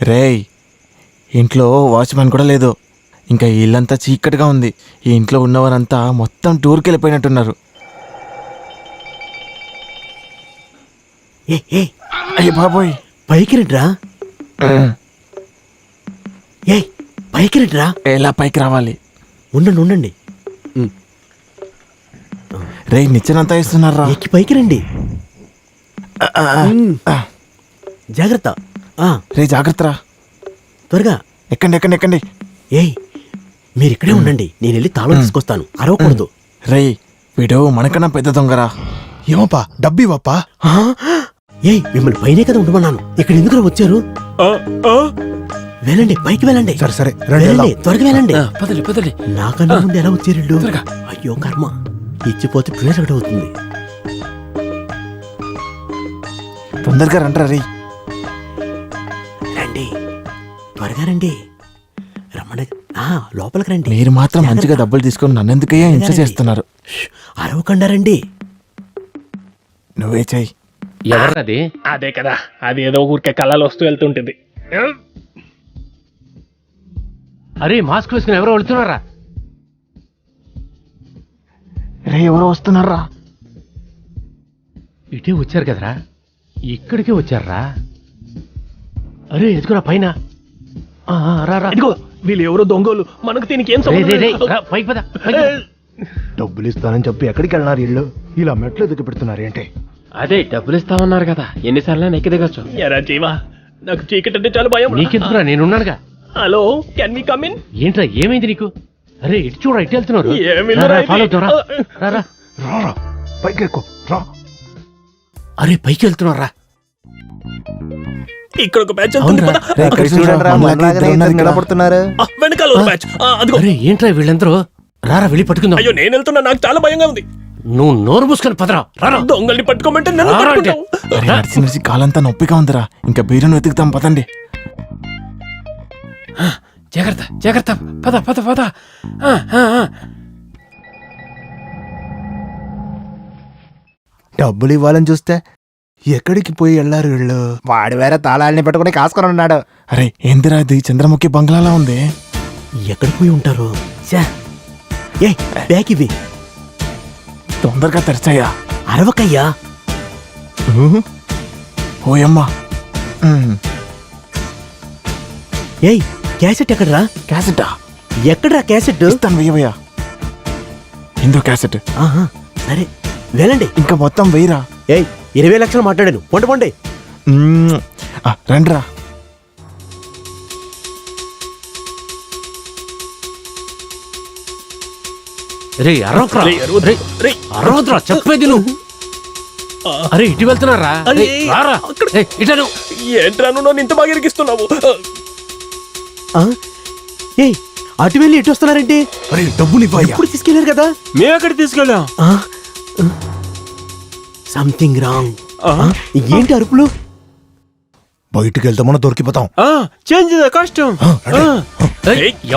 రేయ్, ఇంట్లో వాచ్మెన్ కూడా లేదు. ఇంకా ఇల్లంతా చీకటిగా ఉంది. ఈ ఇంట్లో ఉన్నవారంతా మొత్తం టూర్కి వెళ్ళిపోయినట్టున్నారు. అయ్య బాబోయ్, పైకి రండిరా. పైకి రండిరా. ఎలా పైకి రావాలి? ఉండండి. రేయ్, నిచ్చెనంతా ఇస్తున్నారా? ఎక్కి పైకి రండి. జాగ్రత్త. రే జాగ్రత్త రా. త్వరగా ఎక్కండి. మీరు ఇక్కడే ఉండండి, నేను వెళ్ళి తాళం తీసుకొస్తాను. అరవకూడదు. రేయ్, వీడు మనకన్నా పెద్ద దొంగరా. ఏమప్పా డబ్బివప్పా? మిమ్మల్ని పైనే కదా ఉండమన్నాను. ఇక్కడ ఎందుకు వచ్చారు? వెళ్ళండి, పైకి వెళ్ళండి. సరే వెళ్ళండి, త్వరగా వెళ్ళండి. పదండి. నాకన్నా ముందు ఎలా వచ్చారు? అయ్యో కర్మ, ఇచ్చిపోతే ప్లేస్ ఒకటి అవుతుంది. తొందరగా రండ్రా రే. రండి, త్వరగా రండి. రమ్మని లోపలికి రండి. మీరు మాత్రం మంచిగా డబ్బులు తీసుకొని నన్నెందుకయ్యా హింస చేస్తున్నారు? అరవకుండా రండి. నువ్వే చెయ్యి. ఎవరది? అదే కదా, అది ఏదో ఊరికే కళ్ళలు వస్తూ వెళ్తుంటుంది. అరే, మాస్క్ వేసుకుని ఎవరో వెళ్తున్నారా? రే, ఎవరో వస్తున్నారా? ఇటే వచ్చారు కదరా, ఇక్కడికే వచ్చారా? అరే ఎదుగురా పైన. రా. ఇదిగో వీళ్ళు ఎవరో దొంగలు, మనకు దీనికి ఏం పైకి పద. డబ్బులు ఇస్తానని చెప్పి ఎక్కడికి వెళ్ళినారు ఇల్లు? ఇలా మెట్లు ఎదుగు పెడుతున్నారు ఏంటి? అదే డబ్బులు ఇస్తామన్నారు కదా, ఎన్నిసార్లు ఎక్కి దిగచ్చు. ఎరా జీవా, నాకు చీకటి అంటే చాలా భయం. నీకెందుకురా, నేనున్నానుగా. Hello, can we come in? ఏంట్రా, ఏమైంది నీకు? అరే ఇటు చూడ, ఇటు వెళ్తున్నారు. ఫాలో అవుతారా? రా పైకి ఎక్కు రా. అరే పైకి వెళ్తున్నారా? ఇక్కడ ఒక బ్యాచ్ వెనకాల ఒక బ్యాచ్. అరే ఏంట్రా వీళ్ళందరూ? రారా వెళ్ళి పట్టుకుందాం. అయ్యో నేను వెళ్తున్నా, నాకు చాలా భయంగా ఉంది. నువ్వు నోరు మూసుకొని పదరా. రారా, దొంగల్ని పట్టుకోమంటే నన్ను పట్టుకుంటావు. అరే, నడిచి కాలంతా నొప్పిగా ఉందిరా. ఇంకా బీరును వెతుకుతాం, పదండి. జాగ్రత్త. పద. డబ్బులు ఇవ్వాలని చూస్తే ఎక్కడికి పోయి వెళ్ళారు వీళ్ళు? వాడు వేరే తాళాలని పెట్టుకుని కాసుకొని ఉన్నాడు. అరే ఏందిరా ఇది? చంద్రముఖి బంగ్లాలా ఉంది. ఎక్కడ పోయి ఉంటారు? బ్యాక్ ఇవి. తొందరగా తెరచాయా. అరవకయ్యా. ఓయమ్మా. క్యాసెట్ ఎక్కడరా? క్యాసెటా? ఎక్కడరా క్యాసెట్? ఇస్తాను, వెయ్యవయ్యా. ఇందో క్యాసెట్. సరే వెళ్ళండి. ఇంకా మొత్తం వెయ్యరా. 20 లక్షలు మాట్లాడాను. పొండి. రండ్రా. రే అరవద్రా, చెప్పేది నువ్వు. అరే ఇటు వెళ్తున్నారా? ఇటను. ఏంట్రా నువ్వు ఇంత బాగా ఇరికిస్తున్నావు? అటు వెళ్ళి ఇటు వస్తున్నారంటే డబ్బులు ఇవ్వయ్యా. ఇప్పుడు తీసుకెళ్లారు కదా. మేము అక్కడ తీసుకెళ్ళాం. Something wrong. ఏంటి అరుపులు? బయటికి వెళ్తామన్నా దొరికిపోతాం. చేంజ్ కష్టం.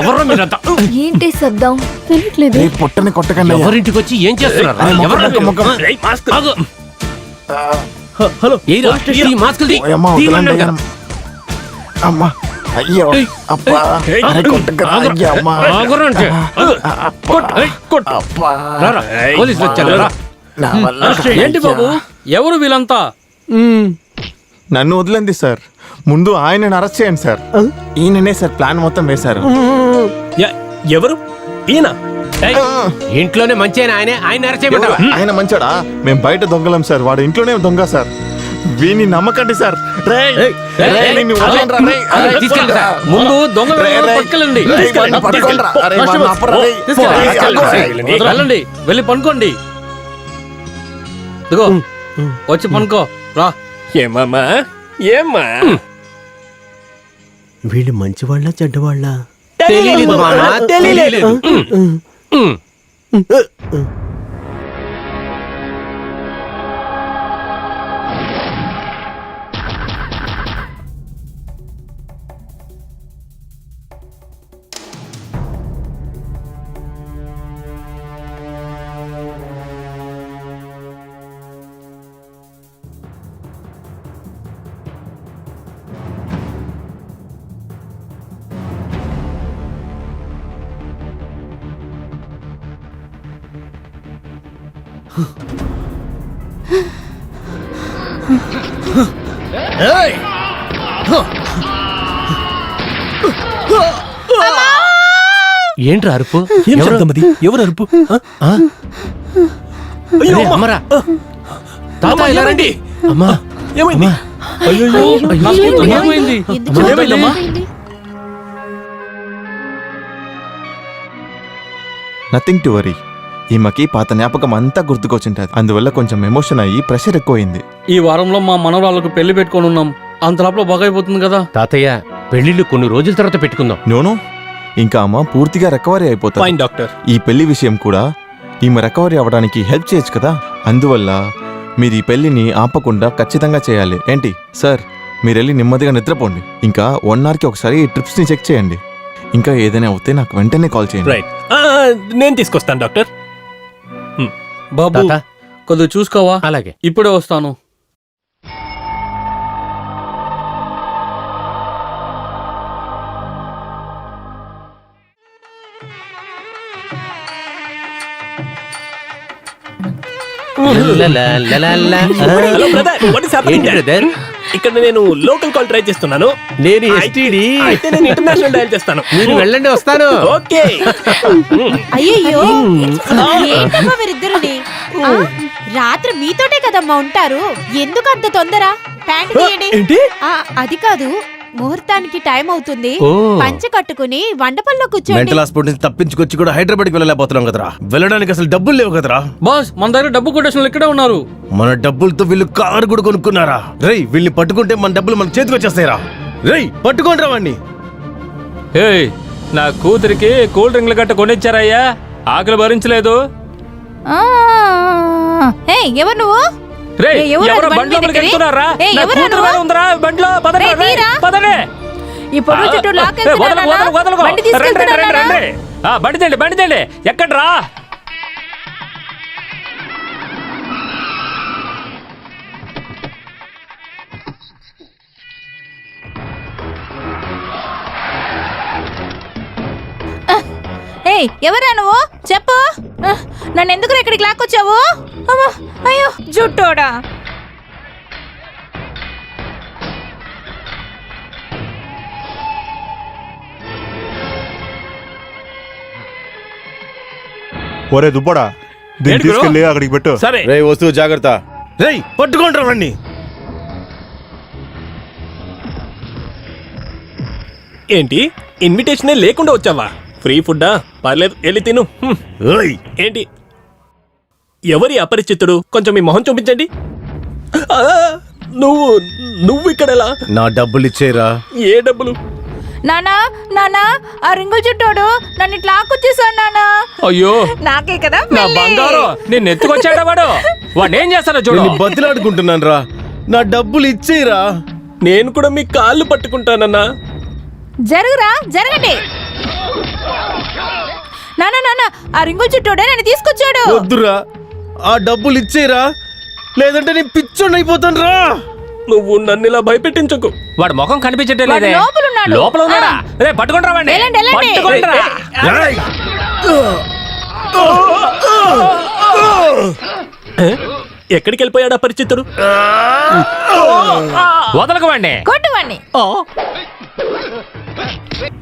ఎవరో మీరంతా? ఏంటి శబ్దం తెలియట్లేదు? పొట్టని కొట్టకండి. ఎవరింటికి వచ్చి ఏం చేస్తున్నారు? హలో, అమ్మా, అయ్యో, అబ్బా, పోలీసులు వచ్చారు. ఏంటి బాబు, ఎవరు వీళ్ళంతా? నన్ను వదిలేండి సార్. ముందు ఆయనను అరెస్ట్ చేయండి సార్. ఈయననే సార్ ప్లాన్ మొత్తం వేశారు. ఎవరు ఈయన? ఇంట్లోనే మంచి ఆయన అరెస్ట్ చేయమంటావా? ఆయన మంచోడా? మేము బయట దొంగలం సార్, వాడు ఇంట్లోనే దొంగ సార్. వీని నమ్మకండి సార్. ముందు దొంగ పట్టుకెళ్ళండి. వెళ్ళండి, వెళ్ళి పనుకోండి. ఇదిగో వచ్చి పనుకో రా. ఏమ్మా వీళ్ళు మంచివాళ్ళ చెడ్డవాళ్ళ? తెలియలేదు. ఏంట్రా అరుపు? ఏం శబ్దమది? ఎవరు అరుపు? అయ్యో, అమ్మా. అమ్మరా తాత ఇలా రండి. అమ్మా, ఏమైంది? అయ్యో, ఏమైంది? ఏమైందమ్మా? Nothing to worry. ఈమెకి పాత జ్ఞాపకం అంతా గుర్తుకొచ్చింటది. అందువల్ల కొంచెం ఎమోషన్ అయ్యి ప్రెషర్ ఎక్కువైంది. ఈ వారంలో మా మనవరాళ్ళకు పెళ్లి పెట్టుకొని ఉన్నాం. అంతలోపల బాగా అయిపోతుంది కదా. తాతయ్య పెళ్లిళ్ళు కొన్ని రోజుల తర్వాత పెట్టుకుందాం. నోను, ఇంకా అమ్మ పూర్తిగా రికవరీ అయిపోతుంది. Fine doctor. ఈ పెళ్లి విషయం కూడా ఈమె రికవరీ అవ్వడానికి హెల్ప్ చేయొచ్చు కదా. అందువల్ల మీరు ఈ పెళ్లిని ఆపకుండా ఖచ్చితంగా చేయాలి. ఏంటి సార్, మీరు వెళ్ళి నెమ్మదిగా నిద్రపోండి. ఇంకా 1 hourకి ఒకసారి ఈ ట్రిప్స్ని చెక్ చేయండి. ఇంకా ఏదైనా అవుతే నాకు వెంటనే కాల్ చేయండి. రైట్, నేను తీసుకొస్తాను డాక్టర్. బాబు తాత కొద్దిగా చూసుకోవా? అలాగే. ఇప్పుడే వస్తాను. Hello brother, what is happening? ఏంటి బ్రదర్? ఇక్కడ నేను లోకల్ కాల్ ట్రై చేస్తున్నాను. నేను ఎస్టీడీ. అయితే నేను ఇంటర్నేషనల్ డయల్ చేస్తాను. మీరు వెళ్ళండి, వస్తాను. ఓకే. అయ్యయ్యో ఏంటమ్మా మీరిద్దరుని? రాత్రి మీతోటే కదమ్మా ఉంటారు, ఎందుకు అంత తొందర? ప్యాంట్ తీయండి. ఏంటి? అది కాదు, ముహూర్తానికి టైం అవుతుంది. ఓ. పంచ కట్టుకుని వండపల్లో కూర్చోండి. మెంటల్ హాస్పిటల్ నుంచి తప్పించుకొచ్చి కూడా హైదరాబాద్కి వెళ్ళలేకపోతున్నాం కదరా. వెళ్ళడానికి అసలు డబ్బులు లేవు కదరా. బాస్ మన దగ్గర డబ్బు కొటేషన్లు ఇక్కడే ఉన్నారు. మన డబ్బులతో వీళ్ళు కారు కూడా కొనుక్కున్నారా? రేయ్, వీళ్ళని పట్టుకుంటే మన డబ్బులు మన చేతికి వచ్చేస్తాయిరా. రేయ్, పట్టుకోండిరా వాడిని. ఏయ్, నా కూతురికి కూల్ డ్రింక్లు గట్ట కొనిచ్చారయ్యా, ఆకలి భరించలేదు. ఎవరు నువ్వు? రేయ్, ఏయ్, ఎవరు ఎవరో బండి బండ్లో మీదకి? వెళ్తున్నారా? ఏయ్, నా ఎవరు కూతురు నువ్వు? మీద ఉందిరా బండ్లో. పదండి, రేయ్, రేయ్, తీరా. పదండి. ఈ పొడుగు చుట్టూ వదలకు, లాక్కెళ్తున్నారా? వదలకు. బండి రండి, రండి, తీసుకెళ్తున్నారా? రండి. బండి తెండి. ఎక్కడ్రా? ఎవరా నువ్వు? చెప్పు. నన్ను ఎందుకు ఇక్కడికి లాక్కొచ్చావు? అమ్మా, అయ్యో జుట్టోడా. ఒరే దుబ్బడా, దీన్ని ఏంటి బ్రో? తీసుకెళ్ళి అక్కడికి పెట్టు. సరే. రేయ్, వస్తువు జాగ్రత్త. రేయ్, పట్టుకోండిరా వాడిని. ఏంటి, ఇన్విటేషనే లేకుండా వచ్చావా? ఫ్రీ ఫుడ్డా? పర్లేదు, వెళ్ళి తిను. ఏయ్, ఏంటి, ఎవరి అపరిచితుడు? కొంచెం మీ మొహం చూపించండి. ఆ, నువ్వు ఇక్కడెలా? నా డబ్బులు ఇచ్చేరా. ఏ డబ్బులు? నానా ఆ రింగుల చుట్టోడు నన్ను ఇట్లా లాక్కొచ్చేసాడు నానా. అయ్యో, నాకే కదా నా పెళ్లి. బంగారు, నేను ఎత్తుకొచ్చాడా వాడు ఏం చేస్తాడో చూడు. నేను బతిలాడుకుంటున్నాను రా. నా డబ్బులు ఇచ్చేరా. నేను కూడా మీ కాళ్ళు పట్టుకుంటానన్నా. జరుగురా, జరగండి. నానా ఆ రింగుల చుట్టోడే నన్ను తీసుకొచ్చాడు. వద్దురా, ఆ డబ్బులు ఇచ్చేరా, లేదంటే నేను పిచ్చోడిని అయిపోతాను రా. నువ్వు నన్ను ఇలా భయపెట్టించకు. వాడు ముఖం కనిపించట్లేదే. వాడు లోపల ఉన్నాడు. లోపల ఉన్నాడా? రే, పట్టుకుంటారా వాడిని? వెళ్ళండి, వెళ్ళండి. పట్టుకుంటారా? ఏయ్, ఎక్కడికి వెళ్ళిపోయాడు అపరిచితుడు? వదలకు వాడిని. కొట్టువాణ్ణి.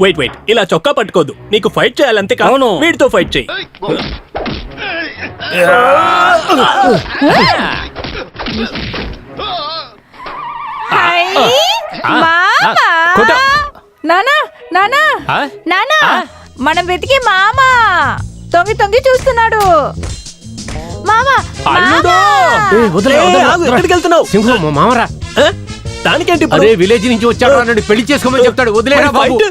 వెయిట్, ఇలా చొక్కా పట్టుకోదు. నీకు ఫైట్ చేయాలంతే కాదు. అవును. వీడితో ఫైట్ చేయి. కొట్టు. నానా ఆ? మనం వెతికే మామ తొంగి చూస్తున్నాడు. మామా, అల్లుడు. ఎక్కడికి వెళ్తున్నావు? సింహం మా మామరా. దానికేంటి ఇప్పుడు? అరే, విలేజ్ నుంచి వచ్చాడు, నన్ను పెళ్లి చేసుకోమని చెప్తాడు. వదిలేరా బాబు. ఫైట్?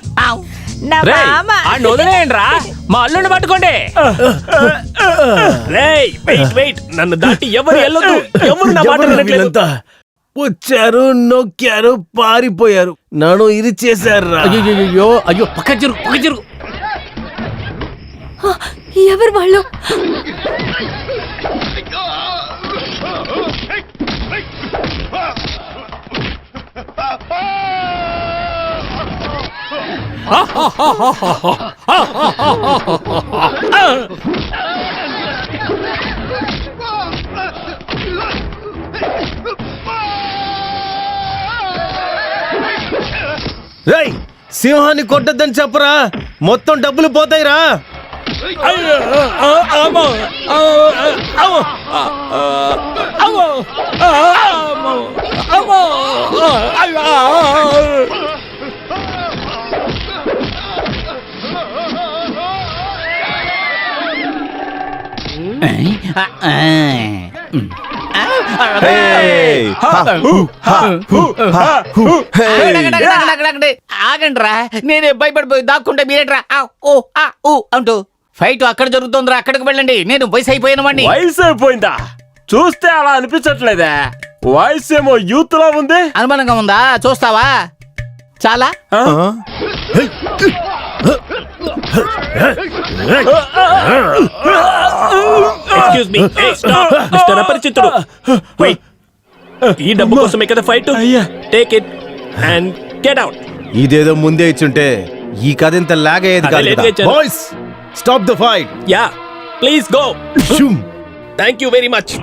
నా రేయ్, మామ. ఆడిని వదిలేయండి రా. మా అల్లుడిని పట్టుకోండి. రేయ్, వెయిట్, నన్ను దాటి ఎవరు వెళ్ళొద్దు. ఎవరు నా మాట ఎవరు వినట్లేదు. వీళ్ళంతా? వచ్చారు, నొక్కారు, పారిపోయారు, నన్ను ఇది చేశారా. అయ్యో, పక్క జరుగు. ఎవరు వాళ్ళు? రేయ్ సింహాన్ని కొట్టద్దని చెప్పరా, మొత్తం డబ్బులు పోతాయిరా. Hey! Ha! Hu! Ha! Hu! Ha! Hu! Hey! ఆగండ్రా, నేనే భయపడిపోయి దాక్కుంటే మీరేట్రా ఓ ఆ ఊ అంటూ ఫైట్ అక్కడ జరుగుతుందిరా, అక్కడికి వెళ్ళండి. నేను వయసు అయిపోయిన వాడిని. వయసు అయిపోయిందా? చూస్తే అలా అనిపించట్లేదే. వయసు ఏమో యూత్ లా ఉంది. అనుమానంగా ఉందా? చూస్తావా? చాలా ఎక్స్క్యూజ్ మీ, మిస్టర్ అపరిచితుడు, వెయిట్. ఈ డబ్బు కోసమే కదా fight. Take it and get out. ఇదేదో ముందే ఇచ్చుంటే ఈ కథ ఇంత లాగ్ అయ్యేది అదే కాదు లేట్గా కదా. ఇచ్చాను. Boys stop the fight. Yeah, please go. Thank you very much.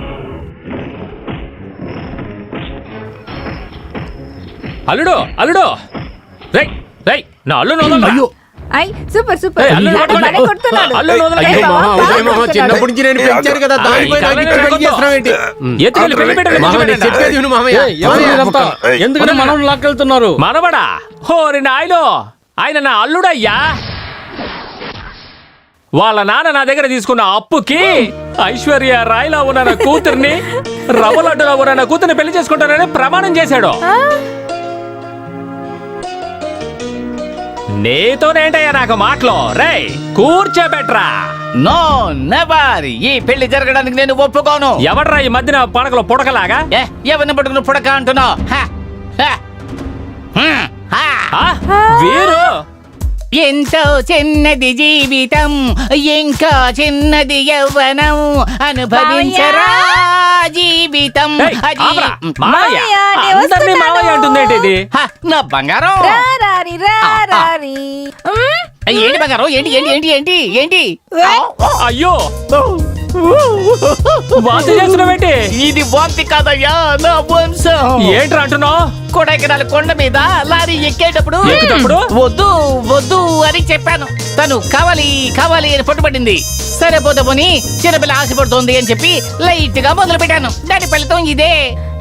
అల్లుడు, అల్లుడు, రై రై, నా అల్లుడు వదలరా. ఐ సూపర్ సూపర్ ఏయ్, అల్లుడు లాడు వదలరా. భలే కొడుతున్నాడు. అల్లుడు వదలరా. అయ్యో, మామ, బాగా మామ, కొడుతున్నాడు. నుంచి నేను పెంచారు కదా, దానిపై నాకు ఇక్కడ పెళ్లి చేస్తున్నావేంటి? ఎత్తుకెళ్ళి పెళ్లి పెట్టండి. ఎందుకని మనం లాక్కెళ్తున్నారు? మనవడా? హోరి నాయలో, ఆయన నా అల్లుడయ్యా. వాళ్ళ నాన్న నా దగ్గర తీసుకున్న అప్పుకి ఐశ్వర్య రాయ్లా ఉన్న నా కూతుర్ని, రవ్వలడ్డులా ఉన్న నా కూతుర్ని పెళ్లి చేసుకుంటానని ప్రమాణం చేశాడు. నీతోనేంటయ్యా నాకు మాటలు? రేయ్ కూర్చోబెట్రా. నో నెవర్, ఈ పెళ్లి జరగడానికి నేను ఒప్పుకోను. ఎవడ్రా ఈ మధ్యన పడకలో పుడకలాగా? ఎవరిని పట్టుకుని పుడక అంటున్నావు? వీరు ఎంతో చిన్నది జీవితం, ఇంకా చిన్నది యవ్వనం, అనుభవించరా జీవితం. ఏయ్, అది ఆపరా. మావయ్య. మావయ్య, నేను అందరినీ వస్తున్నాను. మావయ్య అంటుందేంటి ఇది? నా బంగారం. రారారి, రారారి. ఏంటి బంగారం? ఏంటి ఏంటి ఏంటి ఏంటి ఏంటి? అయ్యో, వాంతి చేస్తున్నావేంటి? ఇది వాంతి కాదయ్యా, నా వంశం. ఏంట్రా అంటున్నావు? కొడైకెనాల్ కొండ మీద లారీ ఎక్కేటప్పుడు ఎక్కుతప్పుడు? వద్దు వద్దు అని చెప్పాను. తను కావాలి కావాలి అని పట్టుబడింది. సరే పోతే పోని, చిన్నపిల్ల ఆశపడుతోంది అని చెప్పి లైట్ గా మొదలు పెట్టాను. దాని ఫలితం ఇదే.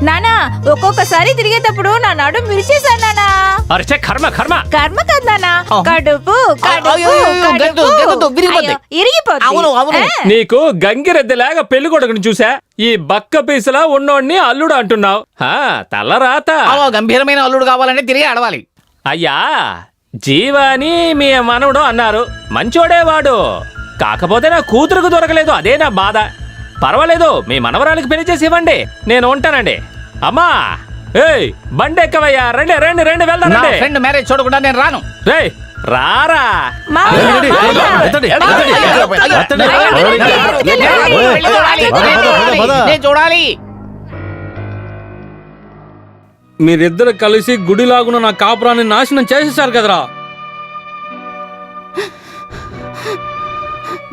నానా, ఒక్కొక్కసారి తిరిగేటప్పుడు నా నడుం విరిచేశాను నానా. అరిచే కర్మ కర్మ. కర్మ కాదు నానా, ఆ. కడుపు కడుపు అయ్యో, గద్దు, గద్దు, విరిగిపోద్ది. ఇరిగిపోద్ది. అవును, అవును. నీకు గంగిరెద్దులాగా పెళ్లి కొడుకుని చూసా, ఈ బక్క పీసులా ఉన్నోడిని అల్లుడు అంటున్నావు. తలరాత. గంభీరమైన అల్లుడు కావాలంటే తిరిగి ఆడవాలి. అయ్యా, జీవాని మీ మనవడు అన్నారు, మంచోడే వాడు. కాకపోతే నా కూతురుకు దొరకలేదు, అదే నా బాధ. పర్వాలేదు, మీ మనవరానికి పెళ్లి చేసి ఇవ్వండి, నేను ఉంటానండి. అమ్మా, ఏయ్ బండి ఎక్కవయ్యా, రండి రండి రండి, నా వెళ్దాం. ఫ్రెండ్ మ్యారేజ్ చూడకుండా నేను రాను. రేయ్ రారా. మావయ్య, రెడీ, మావయ్య. ఎత్తండి, మావయ్య, ఎత్తండి, నేను చూడాలి. మీరిద్దరు కలిసి గుడిలాగున్న నా కాపురాన్ని నాశనం చేసేసారు కదరా.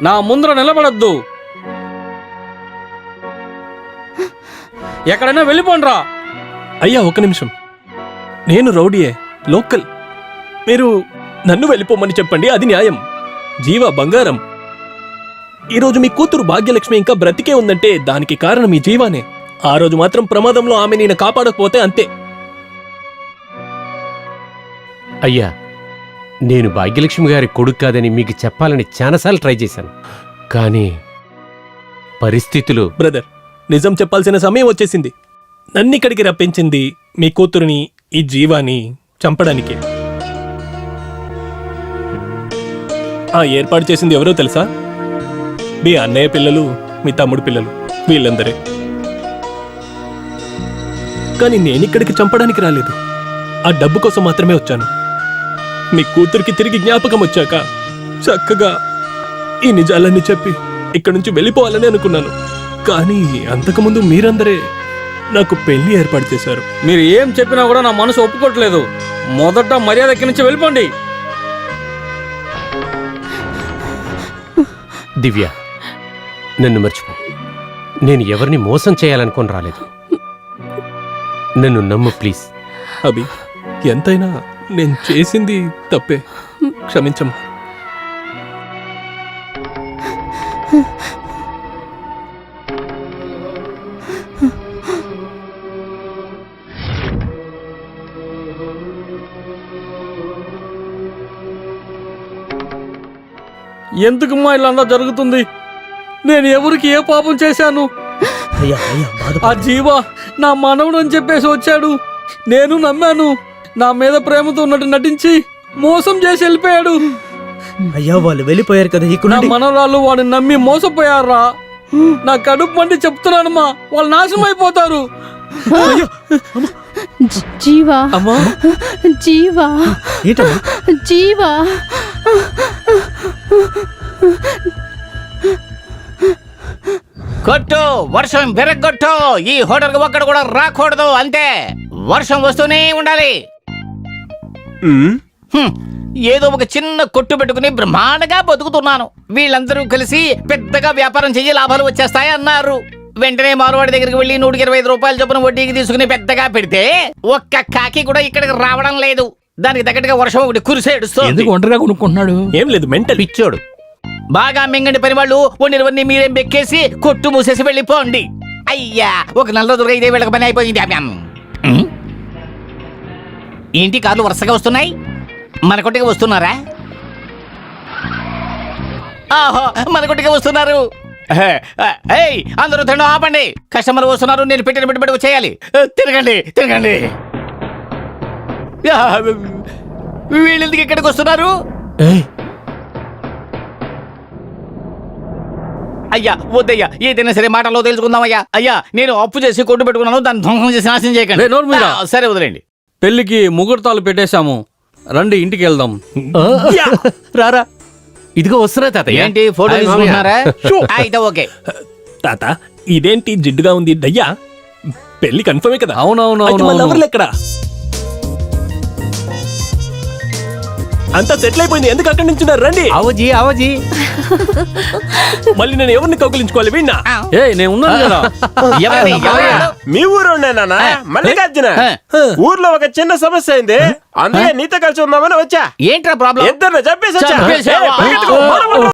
నా ముందర నిలబడద్దు, ఎక్కడైనా వెళ్ళిపోండ్రా. అయ్యా ఒక్క నిమిషం, నేను రౌడీయే, లోకల్. మీరు నన్ను వెళ్ళిపోమని చెప్పండి, అది న్యాయం. జీవ బంగారం. ఈరోజు మీ కూతురు భాగ్యలక్ష్మి ఇంకా బ్రతికే ఉందంటే దానికి కారణం మీ జీవానే. ఆ రోజు మాత్రం ప్రమాదంలో ఆమె నేను కాపాడకపోతే అంతే. అయ్యా, నేను భాగ్యలక్ష్మి గారి కొడుకు కాదని మీకు చెప్పాలని చాలాసార్లు ట్రై చేశాను, కానీ పరిస్థితులు. బ్రదర్, నిజం చెప్పాల్సిన సమయం వచ్చేసింది. నన్నిక్కడికి రప్పించింది మీ కూతురుని, ఈ జీవాని చంపడానికే. ఆ ఏర్పాటు చేసింది ఎవరో తెలుసా? మీ అన్నయ్య పిల్లలు, మీ తమ్ముడు పిల్లలు, వీళ్ళందరే. కానీ నేనిక్కడికి చంపడానికి రాలేదు, ఆ డబ్బు కోసం మాత్రమే వచ్చాను. మీ కూతురికి తిరిగి జ్ఞాపకం వచ్చాక చక్కగా ఈ నిజాలన్నీ చెప్పి ఇక్కడి నుంచి వెళ్ళిపోవాలని అనుకున్నాను. కానీ అంతకుముందు మీరందరే నాకు పెళ్లి ఏర్పాటు చేశారు. మీరు ఏం చెప్పినా కూడా నా మనసు ఒప్పుకోవట్లేదు. మొదట మర్యాద ఇక్కడి నుంచి వెళ్ళిపోండి. దివ్య, నన్ను మర్చిపో. నేను ఎవరిని మోసం చేయాలనుకొని రాలేదు. నన్ను నమ్ము ప్లీజ్. అభి, ఎంతైనా నేను చేసింది తప్పే, క్షమించమ్మా. ఎందుకమ్మా ఇలా జరుగుతుంది? నేను ఎవరికి ఏ పాపం చేశాను? ఆ జీవ నా మనవడు అని చెప్పేసి వచ్చాడు. నేను నమ్మాను. నా మీద ప్రేమతో ఉన్నట్టు నటించి మోసం చేసి వెళ్ళిపోయాడు. అయ్యా వాళ్ళు వెళ్ళిపోయారు కదా, నా మనవరాళ్ళు వాడిని నమ్మి మోసపోయారా? నా కడుపు మండి చెప్తున్నానమ్మా, వాళ్ళు నాశనం అయిపోతారు. జీవా అమ్మా జీవా జీవా కొట్టు, వర్షం బెరగొట్టు. ఈ హోటల్కి ఒక్కడ కూడా రాకూడదు, అంతే. వర్షం వస్తూనే ఉండాలి. ఏదో ఒక చిన్న కొట్టు పెట్టుకుని బ్రహ్మాండంగా బతుకుతున్నాను. వీళ్ళందరూ కలిసి పెద్దగా వ్యాపారం చెయ్యి లాభాలు వచ్చేస్తాయి అన్నారు. వెంటనే మారువాడి దగ్గరికి వెళ్ళి 125 రూపాయల చొప్పున వడ్డీకి తీసుకుని పెద్దగా పెడితే ఒక్క కాకి కూడా ఇక్కడికి రావడం లేదు. దానికి తగ్గట్టుగా వర్షం ఒకటి కురిసేడుస్తుంది. ఒంటరిగా కొనుక్కుంటున్నాడు. ఏం లేదు, మెంటల్ పిచ్చోడు. బాగా మింగండి పని వాళ్ళు వండినవన్నీ మీరేం బెక్కేసి కొట్టు మూసేసి వెళ్ళిపోండి. అయ్యా, ఒక నల్ల దుర్గ ఇదే వీళ్ళకి పని అయిపోయింది. ఏంటి కార్లు వరుసగా వస్తున్నాయి? మన కొట్టుగా వస్తున్నారా? ఆహో, మన కొట్టుగా వస్తున్నారు. అందరూ తినడం ఆపండి. కస్టమర్ వస్తున్నారు. నేను పెట్టిన పెట్టుబడి చేయాలి. తిరగండి తిరగండి. వీళ్ళెందుకు ఇక్కడికి వస్తున్నారు? అయ్యా వద్దయ్యా, ఏదైనా సరే మాటలో తెలుసుకుందామయ్యా. అయ్యా, నేను అప్పు చేసి కొట్టు పెట్టుకున్నాను, దాన్ని ధ్వంసం చేసి నాశనం చేయకండి. నోరు మీరా? సరే వదిలేండి. పెళ్లికి ముహూర్తాలు పెట్టేశాము, రండి ఇంటికి వెళ్దాం. రారా, ఇదిగో వస్తున్నా తాతయ్య. ఏంటి ఫోటో తీసుకుంటున్నారా? అయితే ఓకే. తాత, ఇదేంటి జిడ్డుగా ఉంది? దయ్యా, పెళ్లి కన్ఫర్మే కదా? అవునవును. ఎవరు ఎక్కడ? అంతా సెటిల్ అయిపోయింది. ఎందుకు అక్కడి నుంచి రండి. అవజీ అవజీ. మళ్ళీ నేను ఎవరిని కౌగిలించుకోవాలి? విన్నా? నేను ఉన్నాను కదా. మీ ఊరు మల్లికార్జున, ఊర్లో ఒక చిన్న సమస్య అయింది, అందుకే నీతో కలిసి ఉందామని వచ్చా. ఏంట్రా ప్రాబ్లం? ఇద్దరు చెప్పేసి చంపేశావా?